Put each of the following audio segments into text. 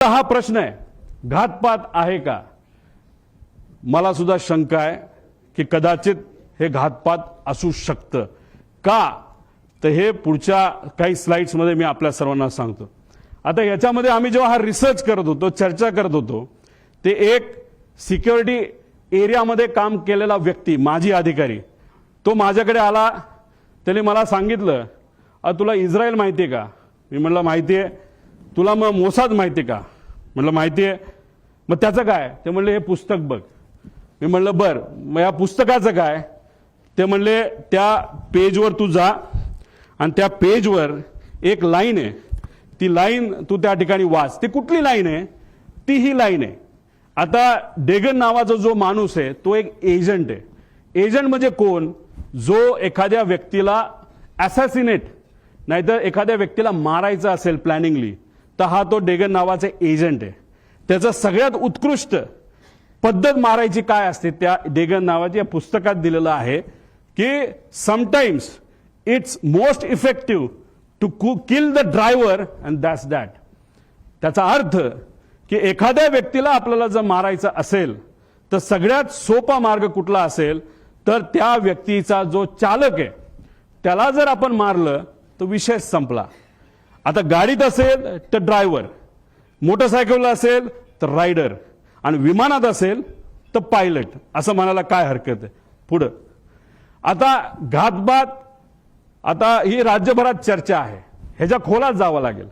हा प्रश्न आहे, घातपात आहे का? मला सुद्धा शंका आहे की कदाचित हे घातपात असू शकतं का, तर हे पुढच्या काही स्लाइड्स मध्ये मी आपल्या सर्वांना सांगतो. आता याच्यामध्ये आम्ही जेव्हा हा रिसर्च करत होतो, चर्चा करत होतो, ते एक सिक्युरिटी एरियामध्ये काम केलेला व्यक्ती, माजी अधिकारी, तो माझ्याकडे आला. त्याने मला सांगितलं, तुला इस्रायल माहिती आहे का? मी म्हणलं माहिती आहे. तुला मग मोसाद माहिती आहे का? म्हणलं माहिती आहे. मग त्याचं काय? ते म्हणले हे पुस्तक बघ. मी म्हणलं बर, मग या पुस्तकाचं काय? ते म्हणले त्या पेजवर तू जा आणि त्या पेजवर एक लाईन आहे, ती लाईन तू त्या ठिकाणी वाच. ती कुठली लाईन आहे? ती ही लाईन आहे. आता डेगन नावाचा जो माणूस आहे तो एक एजंट आहे. एजंट म्हणजे कोण? जो एखाद्या व्यक्तीला असॅसिनेट, नाहीतर एखाद्या व्यक्तीला मारायचं असेल प्लॅनिंगली, तर हा तो डेगन नावाचा एजंट आहे. त्याचं सगळ्यात उत्कृष्ट पद्धत मारायची काय असते त्या डेगन नावाच्या पुस्तकात दिलेलं आहे की sometimes it's most effective to kill the driver and that's that. त्याचा अर्थ की एखाद्या व्यक्तीला आपल्याला जर मारायचं असेल तर सगळ्यात सोपा मार्ग कुठला असेल, तर त्या व्यक्तीचा जो चालक आहे त्याला जर आपण मारलं तर विषय संपला. आता गाडीत असेल तर ड्रायव्हर, मोटरसायकलला असेल तर रायडर, आणि विमानात असेल तर पायलट, असं म्हणायला काय हरकत आहे. पुढं आता घातपात, आता ही राज्यभरात चर्चा आहे. ह्याच्या खोलात जावं लागेल,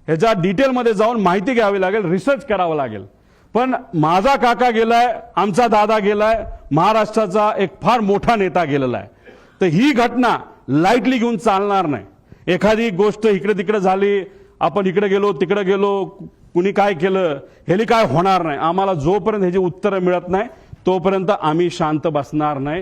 ह्याच्या डिटेलमध्ये जाऊन माहिती घ्यावी लागेल, रिसर्च करावं लागेल. पण माझा काका गेलाय, आमचा दादा गेलाय, महाराष्ट्राचा एक फार मोठा नेता गेलेला आहे. तर ही घटना लाईटली घेऊन चालणार नाही. एखादी गोष्ट इकडे तिकडे झाली, आपण इकडे गेलो तिकडे गेलो, कुणी काय केलं, ह्याली काय होणार नाही. आम्हाला जोपर्यंत ह्याची उत्तरं मिळत नाही तोपर्यंत आम्ही शांत बसणार नाही.